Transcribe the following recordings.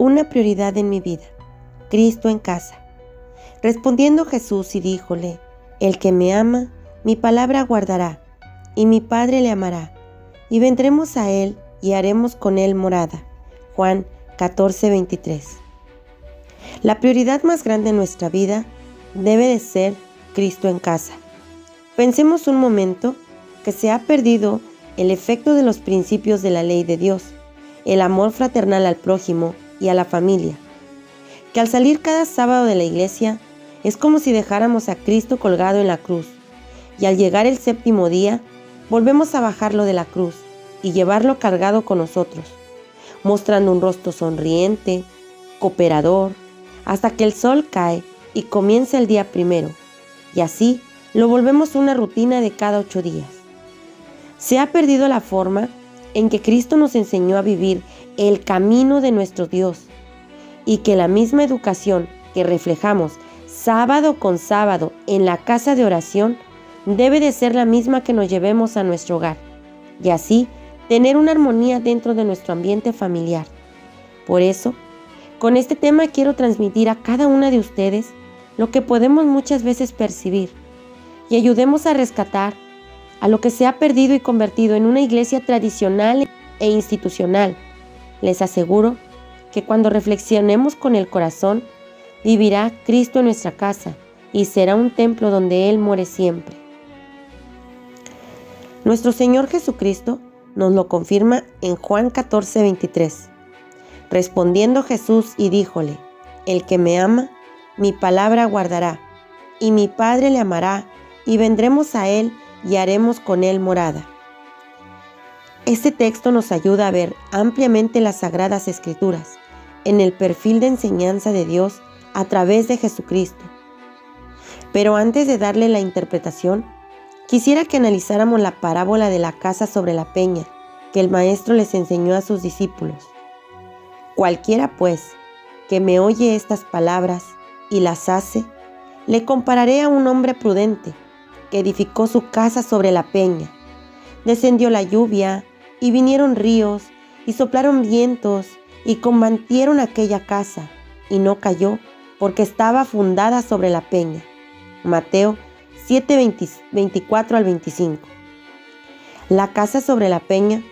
una prioridad en mi vida, Cristo en casa. Respondiendo Jesús y díjole: el que me ama, mi palabra guardará, y mi Padre le amará, y vendremos a él y haremos con él morada. Juan 14:23. La prioridad más grande en nuestra vida debe de ser Cristo en casa. Pensemos un momento que se ha perdido el efecto de los principios de la ley de Dios, el amor fraternal al prójimo y a la familia, que al salir cada sábado de la iglesia es como si dejáramos a Cristo colgado en la cruz, y al llegar el séptimo día volvemos a bajarlo de la cruz y llevarlo cargado con nosotros, mostrando un rostro sonriente, cooperador, hasta que el sol cae y comienza el día primero, y así lo volvemos una rutina de cada 8 días. Se ha perdido la forma en que Cristo nos enseñó a vivir el camino de nuestro Dios, y que la misma educación que reflejamos sábado con sábado en la casa de oración debe de ser la misma que nos llevemos a nuestro hogar, y así tener una armonía dentro de nuestro ambiente familiar. Por eso, con este tema quiero transmitir a cada una de ustedes lo que podemos muchas veces percibir, y ayudemos a rescatar a lo que se ha perdido y convertido en una iglesia tradicional e institucional. Les aseguro que cuando reflexionemos con el corazón, vivirá Cristo en nuestra casa y será un templo donde Él muere siempre. Nuestro Señor Jesucristo nos lo confirma en Juan 14:23. Respondiendo Jesús y díjole: el que me ama, mi palabra guardará, y mi Padre le amará, y vendremos a Él y haremos con Él morada. Este texto nos ayuda a ver ampliamente las Sagradas Escrituras en el perfil de enseñanza de Dios a través de Jesucristo. Pero antes de darle la interpretación, quisiera que analizáramos la parábola de la casa sobre la peña que el Maestro les enseñó a sus discípulos. Cualquiera, pues, que me oye estas palabras y las hace, le compararé a un hombre prudente que edificó su casa sobre la peña. Descendió la lluvia, y vinieron ríos, y soplaron vientos, y combatieron aquella casa, y no cayó, porque estaba fundada sobre la peña. Mateo 7:24 al 25. La casa sobre la peña.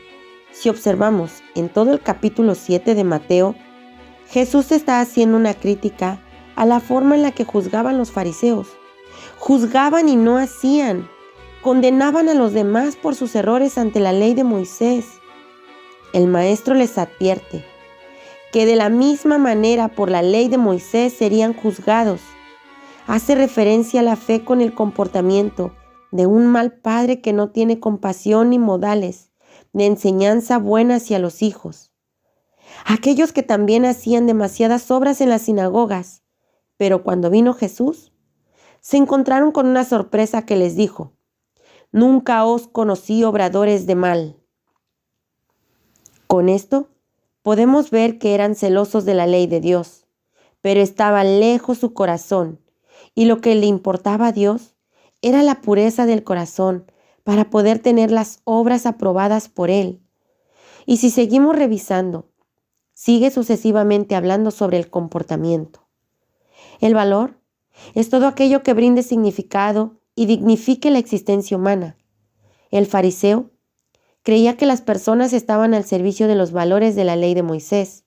Si observamos en todo el capítulo 7 de Mateo, Jesús está haciendo una crítica a la forma en la que juzgaban los fariseos. Juzgaban y no hacían. Condenaban a los demás por sus errores ante la ley de Moisés. El Maestro les advierte que de la misma manera por la ley de Moisés serían juzgados. Hace referencia a la fe con el comportamiento de un mal padre que no tiene compasión ni modales de enseñanza buena hacia los hijos. Aquellos que también hacían demasiadas obras en las sinagogas, pero cuando vino Jesús, se encontraron con una sorpresa que les dijo: nunca os conocí, obradores de mal. Con esto podemos ver que eran celosos de la ley de Dios, pero estaba lejos su corazón, y lo que le importaba a Dios era la pureza del corazón para poder tener las obras aprobadas por Él. Y si seguimos revisando, sigue sucesivamente hablando sobre el comportamiento. El valor es todo aquello que brinde significado y dignifique la existencia humana. El fariseo creía que las personas estaban al servicio de los valores de la ley de Moisés,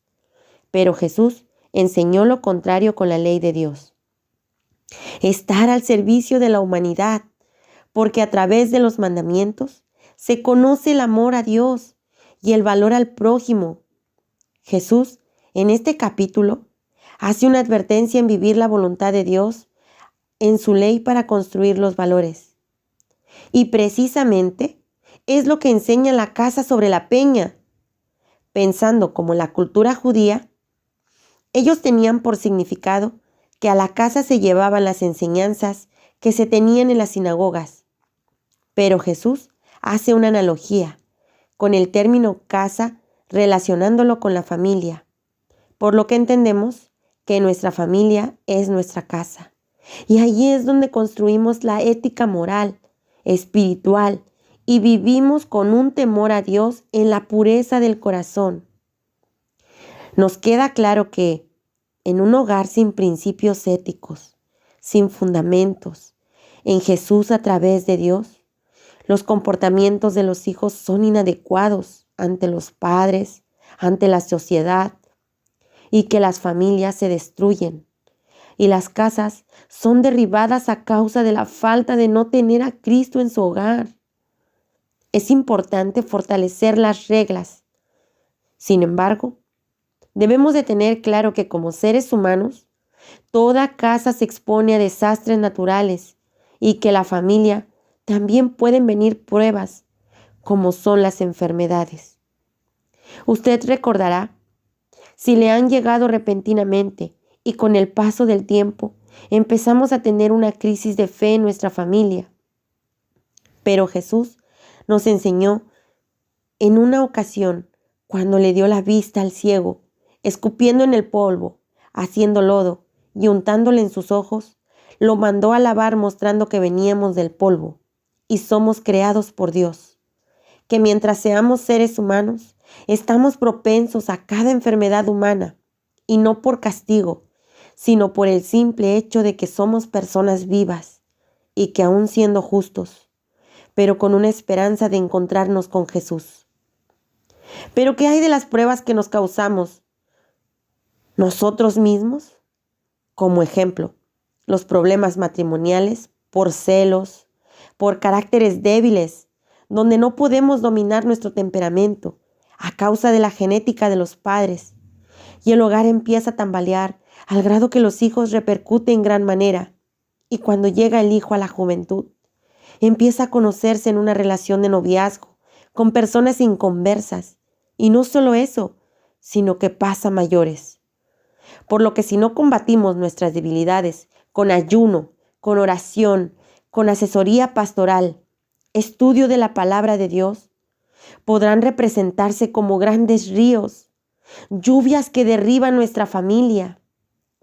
pero Jesús enseñó lo contrario con la ley de Dios. Estar al servicio de la humanidad, porque a través de los mandamientos se conoce el amor a Dios y el valor al prójimo. Jesús, en este capítulo, hace una advertencia en vivir la voluntad de Dios en su ley para construir los valores. Y precisamente es lo que enseña la casa sobre la peña. Pensando como la cultura judía, ellos tenían por significado que a la casa se llevaban las enseñanzas que se tenían en las sinagogas. Pero Jesús hace una analogía con el término casa, relacionándolo con la familia, por lo que entendemos que nuestra familia es nuestra casa. Y allí es donde construimos la ética moral, espiritual, y vivimos con un temor a Dios en la pureza del corazón. Nos queda claro que en un hogar sin principios éticos, sin fundamentos, en Jesús a través de Dios, los comportamientos de los hijos son inadecuados ante los padres, ante la sociedad, y que las familias se destruyen y las casas son derribadas a causa de la falta de no tener a Cristo en su hogar. Es importante fortalecer las reglas. Sin embargo, debemos de tener claro que como seres humanos, toda casa se expone a desastres naturales y que la familia también pueden venir pruebas, como son las enfermedades. Usted recordará, si le han llegado repentinamente y con el paso del tiempo empezamos a tener una crisis de fe en nuestra familia. Pero Jesús nos enseñó en una ocasión cuando le dio la vista al ciego, escupiendo en el polvo, haciendo lodo y untándole en sus ojos, lo mandó a lavar mostrando que veníamos del polvo y somos creados por Dios, que mientras seamos seres humanos, estamos propensos a cada enfermedad humana y no por castigo, sino por el simple hecho de que somos personas vivas y que aún siendo justos, pero con una esperanza de encontrarnos con Jesús. Pero ¿qué hay de las pruebas que nos causamos nosotros mismos? Como ejemplo, los problemas matrimoniales por celos, por caracteres débiles, donde no podemos dominar nuestro temperamento a causa de la genética de los padres, y el hogar empieza a tambalear al grado que los hijos repercuten en gran manera, y cuando llega el hijo a la juventud, empieza a conocerse en una relación de noviazgo con personas inconversas, y no solo eso, sino que pasa a mayores. Por lo que si no combatimos nuestras debilidades con ayuno, con oración, con asesoría pastoral, estudio de la palabra de Dios, podrán representarse como grandes ríos, lluvias que derriban nuestra familia.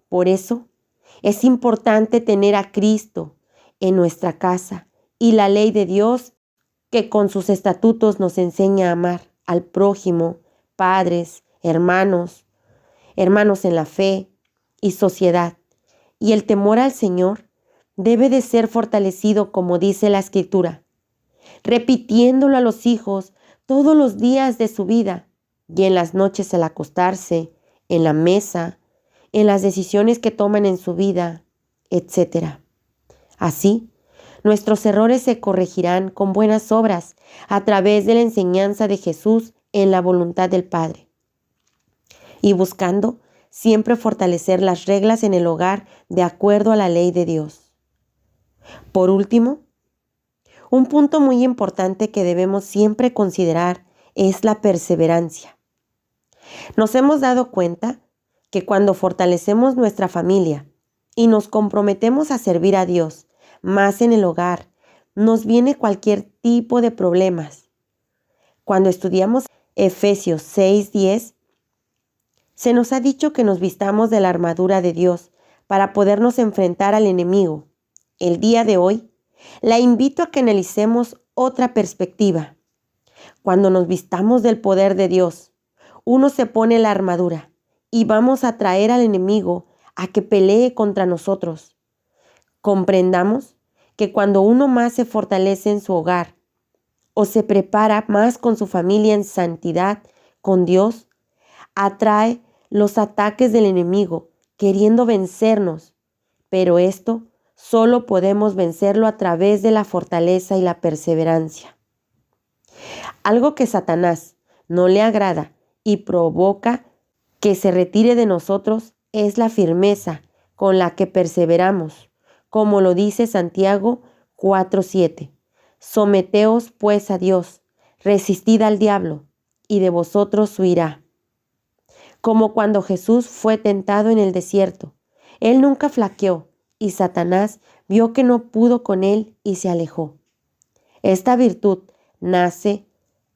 Por eso es importante tener a Cristo en nuestra casa y la ley de Dios que con sus estatutos nos enseña a amar al prójimo, padres, hermanos en la fe y sociedad. Y el temor al Señor debe de ser fortalecido como dice la Escritura, repitiéndolo a los hijos todos los días de su vida y en las noches al acostarse, en la mesa, en las decisiones que toman en su vida, etc. Así, nuestros errores se corregirán con buenas obras a través de la enseñanza de Jesús en la voluntad del Padre. Y buscando siempre fortalecer las reglas en el hogar de acuerdo a la ley de Dios. Por último, un punto muy importante que debemos siempre considerar es la perseverancia. Nos hemos dado cuenta que cuando fortalecemos nuestra familia y nos comprometemos a servir a Dios más en el hogar, nos viene cualquier tipo de problemas. Cuando estudiamos Efesios 6:10, se nos ha dicho que nos vistamos de la armadura de Dios para podernos enfrentar al enemigo. El día de hoy, la invito a que analicemos otra perspectiva. Cuando nos vistamos del poder de Dios, uno se pone la armadura y vamos a traer al enemigo a que pelee contra nosotros. Comprendamos que cuando uno más se fortalece en su hogar o se prepara más con su familia en santidad con Dios, atrae los ataques del enemigo queriendo vencernos, pero esto solo podemos vencerlo a través de la fortaleza y la perseverancia. Algo que Satanás no le agrada y provoca que se retire de nosotros es la firmeza con la que perseveramos, como lo dice Santiago 4:7. Someteos pues a Dios, resistid al diablo, y de vosotros huirá. Como cuando Jesús fue tentado en el desierto, él nunca flaqueó, y Satanás vio que no pudo con él y se alejó. Esta virtud nace,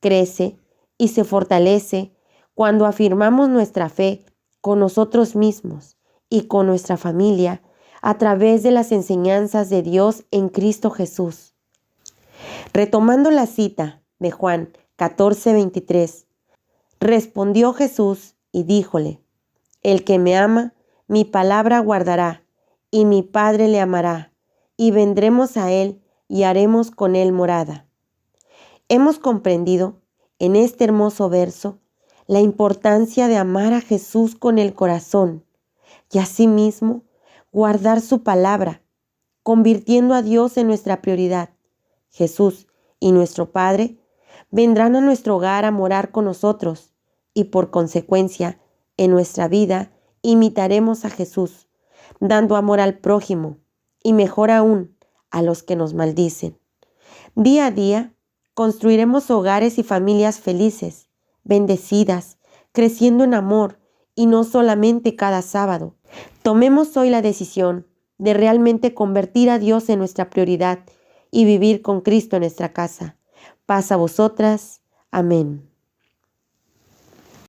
crece y se fortalece cuando afirmamos nuestra fe con nosotros mismos y con nuestra familia a través de las enseñanzas de Dios en Cristo Jesús. Retomando la cita de Juan 14:23, respondió Jesús y díjole: El que me ama, mi palabra guardará, y mi Padre le amará, y vendremos a él y haremos con él morada. Hemos comprendido en este hermoso verso la importancia de amar a Jesús con el corazón y asimismo guardar su palabra, convirtiendo a Dios en nuestra prioridad. Jesús y nuestro Padre vendrán a nuestro hogar a morar con nosotros y por consecuencia en nuestra vida imitaremos a Jesús, dando amor al prójimo y mejor aún a los que nos maldicen. Día a día construiremos hogares y familias felices, bendecidas, creciendo en amor y no solamente cada sábado. Tomemos hoy la decisión de realmente convertir a Dios en nuestra prioridad y vivir con Cristo en nuestra casa. Paz a vosotras. Amén.